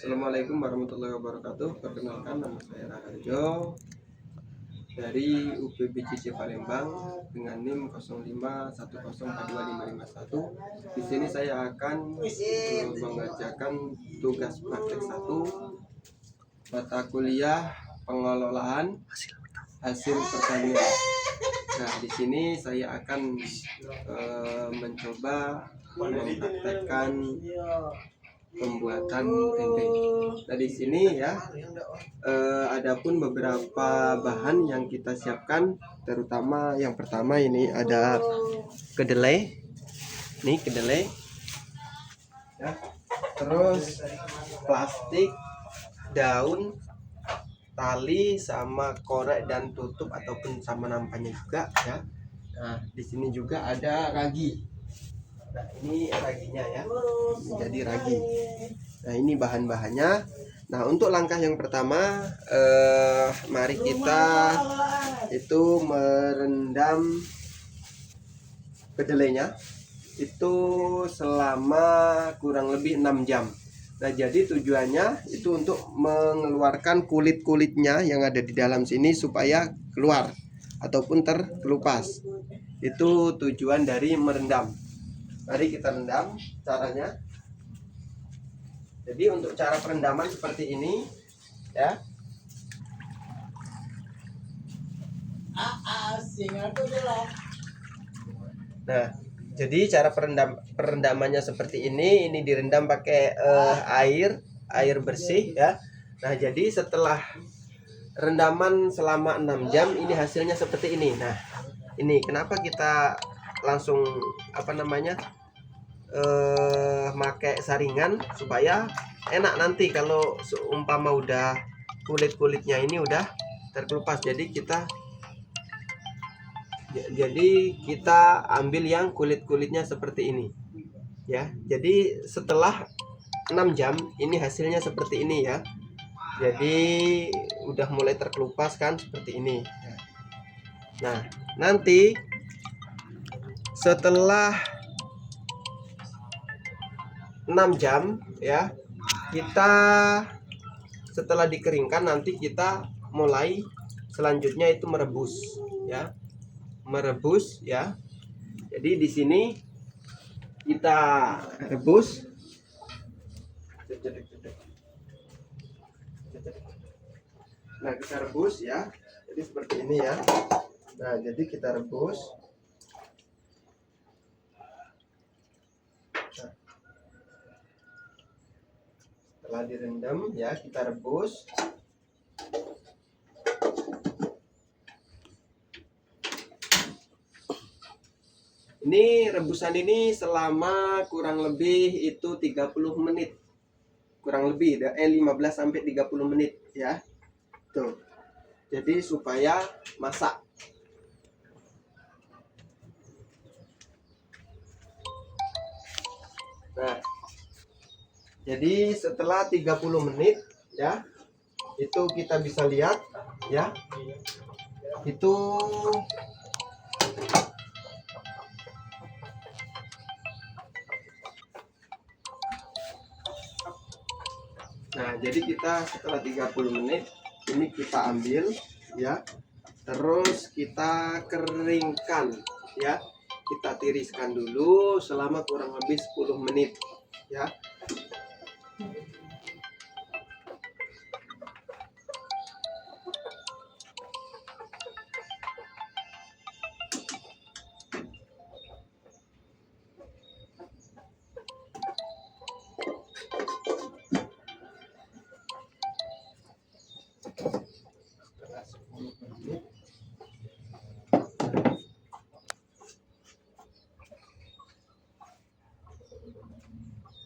Assalamualaikum warahmatullahi wabarakatuh. Perkenalkan, nama saya Raharjo dari UPBCC Palembang dengan NIM 0510425551. Di sini saya akan mengerjakan tugas praktek 1 mata kuliah pengelolaan hasil pertanian. Nah, di sini saya akan mencoba mempraktekkan pembuatan tempe. Nah, di sini ya adapun beberapa bahan yang kita siapkan, terutama yang pertama ini ada kedelai. Nih kedelai ya. Terus plastik, daun, tali sama korek dan tutup ataupun sama nampaknya juga ya. Nah, di sini juga ada ragi. Nah, ini raginya ya, jadi ragi. Nah, ini bahan-bahannya. Nah, untuk langkah yang pertama, mari kita itu merendam kedelainya itu selama kurang lebih 6 jam. Nah, jadi tujuannya itu untuk mengeluarkan kulit-kulitnya yang ada di dalam sini supaya keluar ataupun terkelupas. Itu tujuan dari merendam. Mari kita rendam caranya. Jadi untuk cara perendaman seperti ini ya. Nah, jadi cara perendamannya seperti ini direndam pakai air bersih ya. Nah, jadi setelah rendaman selama 6 jam ini hasilnya seperti ini. Nah, ini kenapa kita langsung pakai saringan supaya enak nanti kalau seumpama udah kulit-kulitnya ini udah terkelupas. Jadi kita ambil yang kulit-kulitnya seperti ini ya. Jadi setelah 6 jam ini hasilnya seperti ini ya. Jadi udah mulai terkelupas kan seperti ini. Nah, nanti setelah 6 jam ya, kita setelah dikeringkan nanti kita mulai selanjutnya itu merebus ya. Merebus ya. Jadi di sini kita rebus. Nah, kita rebus ya. Jadi seperti ini ya. Nah, jadi kita rebus. Setelah direndam ya, kita rebus. Ini rebusan ini selama kurang lebih itu 30 menit. Kurang lebih 15 sampai 30 menit ya. Tuh. Jadi supaya masak. Nah, jadi setelah 30 menit ya, itu kita bisa lihat ya. Itu nah, jadi kita setelah 30 menit ini kita ambil ya. Terus kita keringkan ya. Kita tiriskan dulu selama kurang lebih 10 menit ya.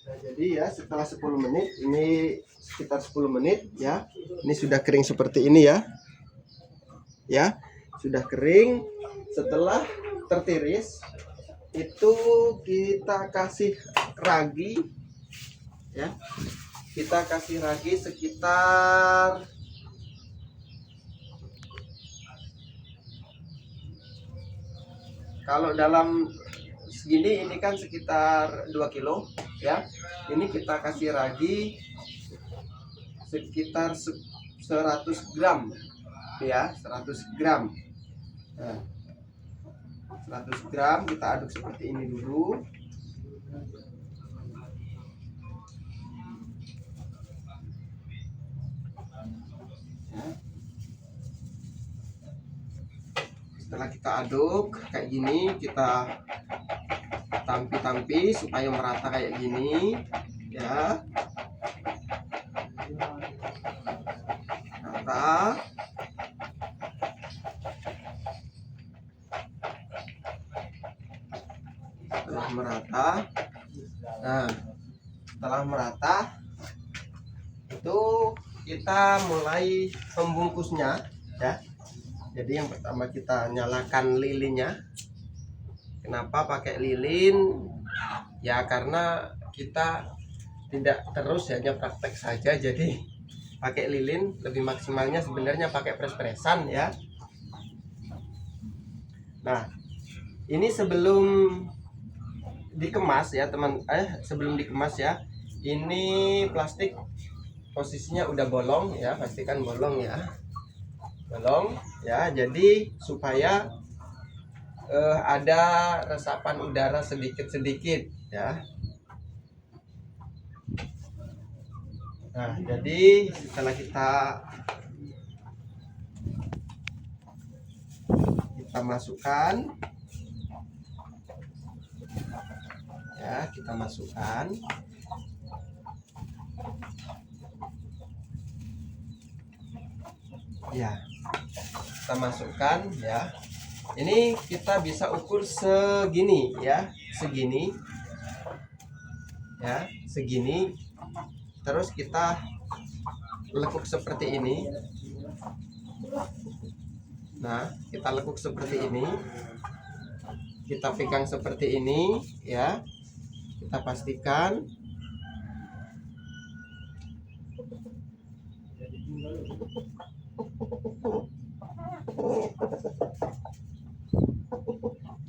Nah, jadi ya setelah 10 menit, ini sekitar 10 menit ya. Ini sudah kering seperti ini ya. Ya, sudah kering. Setelah tertiris itu kita kasih ragi ya. Kita kasih ragi sekitar kalau dalam segini ini kan sekitar 2 kilo ya. Ini kita kasih ragi sekitar 100 gram ya, 100 gram. Nah, 100 gram kita aduk seperti ini dulu. Ya. Setelah kita aduk kayak gini, kita tampi-tampi supaya merata kayak gini ya. Rata. Setelah merata, nah setelah merata itu kita mulai membungkusnya ya. Jadi yang pertama kita nyalakan lilinnya. Kenapa pakai lilin? Ya karena kita tidak terus hanya praktek saja, jadi pakai lilin lebih maksimalnya sebenarnya pakai pres-presan ya. Nah, ini sebelum dikemas ya sebelum dikemas ya, ini plastik posisinya udah bolong ya, pastikan bolong ya, bolong ya, jadi supaya ada resapan udara sedikit-sedikit ya. Nah, jadi setelah kita masukkan ya, kita masukkan ya, kita masukkan ya. Ini kita bisa ukur segini ya, segini ya, segini. Terus kita lekuk seperti ini. Nah, kita lekuk seperti ini. Kita pegang seperti ini ya. Kita pastikan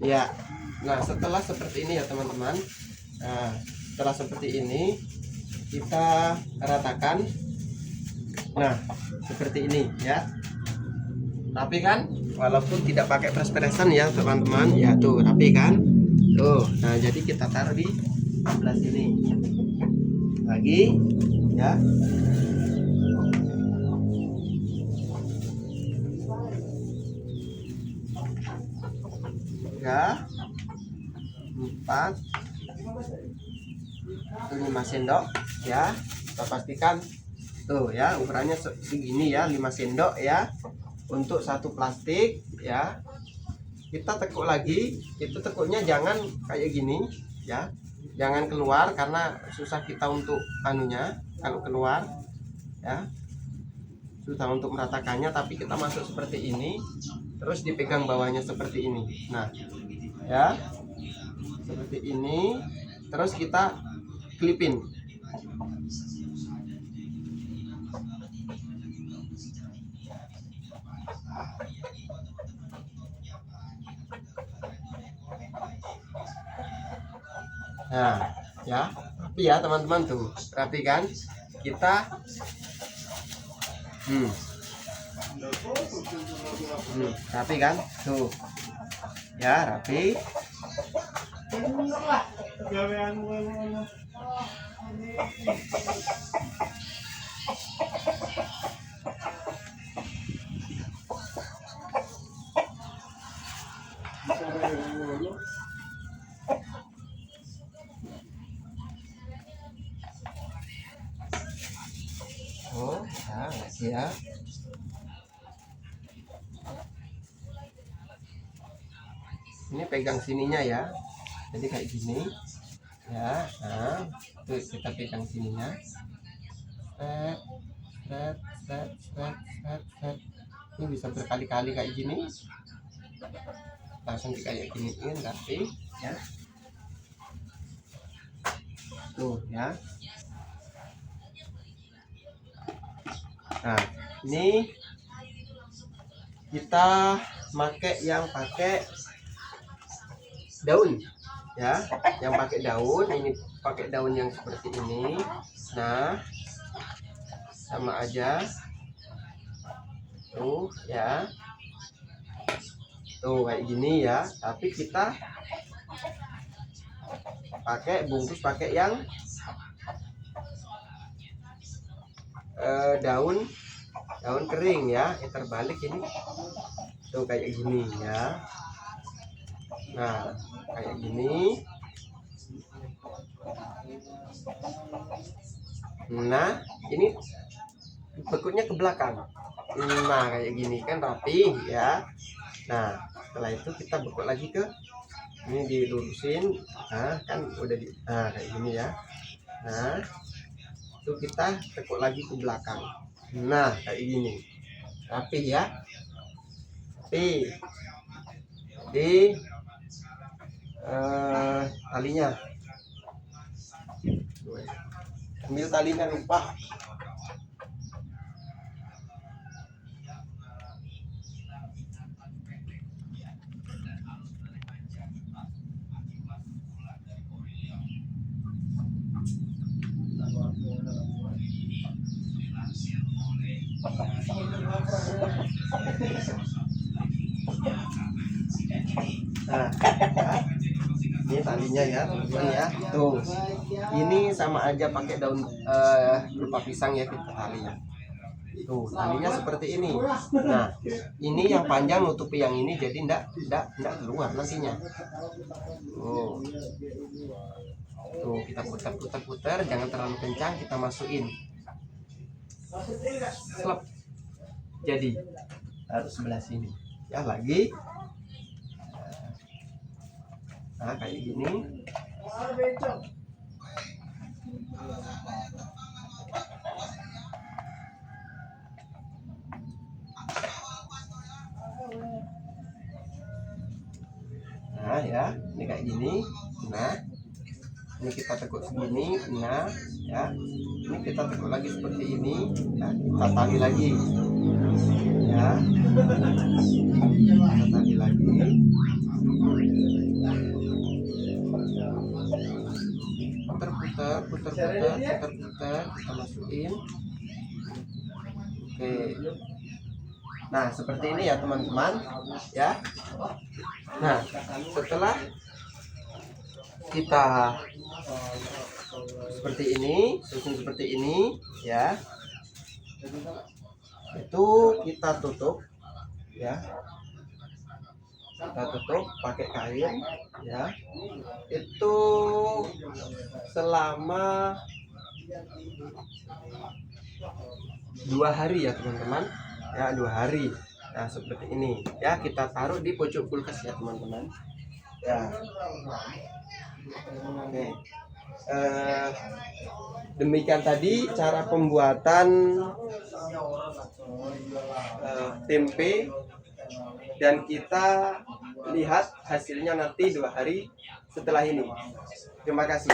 ya. Nah, setelah seperti ini ya teman-teman. Nah, setelah seperti ini kita ratakan. Nah, seperti ini ya. Rapi kan? Walaupun tidak pakai pres-presan ya teman-teman. Ya tuh, rapi kan? Tuh. Nah, jadi kita taruh di sebelah sini. Lagi ya. 3, 4, 5 sendok ya. Kita pastikan tuh ya, ukurannya segini ya, 5 sendok ya untuk satu plastik ya. Kita tekuk lagi, itu tekuknya jangan kayak gini ya, jangan keluar karena susah kita untuk anunya kalau keluar ya, susah untuk meratakannya. Tapi kita masuk seperti ini, terus dipegang bawahnya seperti ini. Nah ya, seperti ini, terus kita klipin. Nah ya, rapi ya teman-teman, tuh rapi kan. Kita rapi kan, tuh ya, rapi. Oh ya, ini pegang sininya ya, jadi kayak gini ya. Nah, tuh kita pegang sininya, ini bisa berkali-kali kayak gini, langsung kayak giniin rapi ya. Tuh ya. Nah, ini kita pakai daun ya, yang pakai daun ini, pakai daun yang seperti ini. Nah sama aja tuh ya, tuh kayak gini ya, tapi kita bungkus pakai yang daun kering ya, terbalik ini tuh kayak gini ya. Nah kayak gini. Nah ini bekutnya ke belakang. Nah kayak gini kan rapi ya. Nah setelah itu kita bekuk lagi ke ini, dilurusin. Nah kan udah kayak gini ya. Nah itu kita tekuk lagi ke belakang. Nah kayak gini rapi ya, rapi. Di talinya, ambil talinya, lupa. Nah ini talinya ya teman-teman ya, tuh ini sama aja pakai daun berupa pisang ya, kita talinya tuh, talinya seperti ini. Nah ini yang panjang nutupi yang ini, jadi enggak keluar nantinya. Tuh kita putar, jangan terlalu kencang, kita masukin. Selap. Jadi harus sebelah sini ya lagi. Nah kayak gini. Nah ya, ini kayak gini. Nah ini kita tekuk segini. Nah ya, ini kita tekuk lagi seperti ini. Nah kita tali lagi ya, kita tali lagi. Putar, kita masukin. Oke. Nah seperti ini ya teman-teman ya. Nah setelah kita seperti ini, susun seperti ini ya, itu kita tutup ya, kita tutup pakai kain ya, itu selama 2 hari ya teman-teman ya, 2 hari. Nah seperti ini ya, kita taruh di pojok kulkas ya teman-teman ya. Oke, demikian tadi cara pembuatan tempe, dan kita lihat hasilnya nanti 2 hari setelah ini. Terima kasih.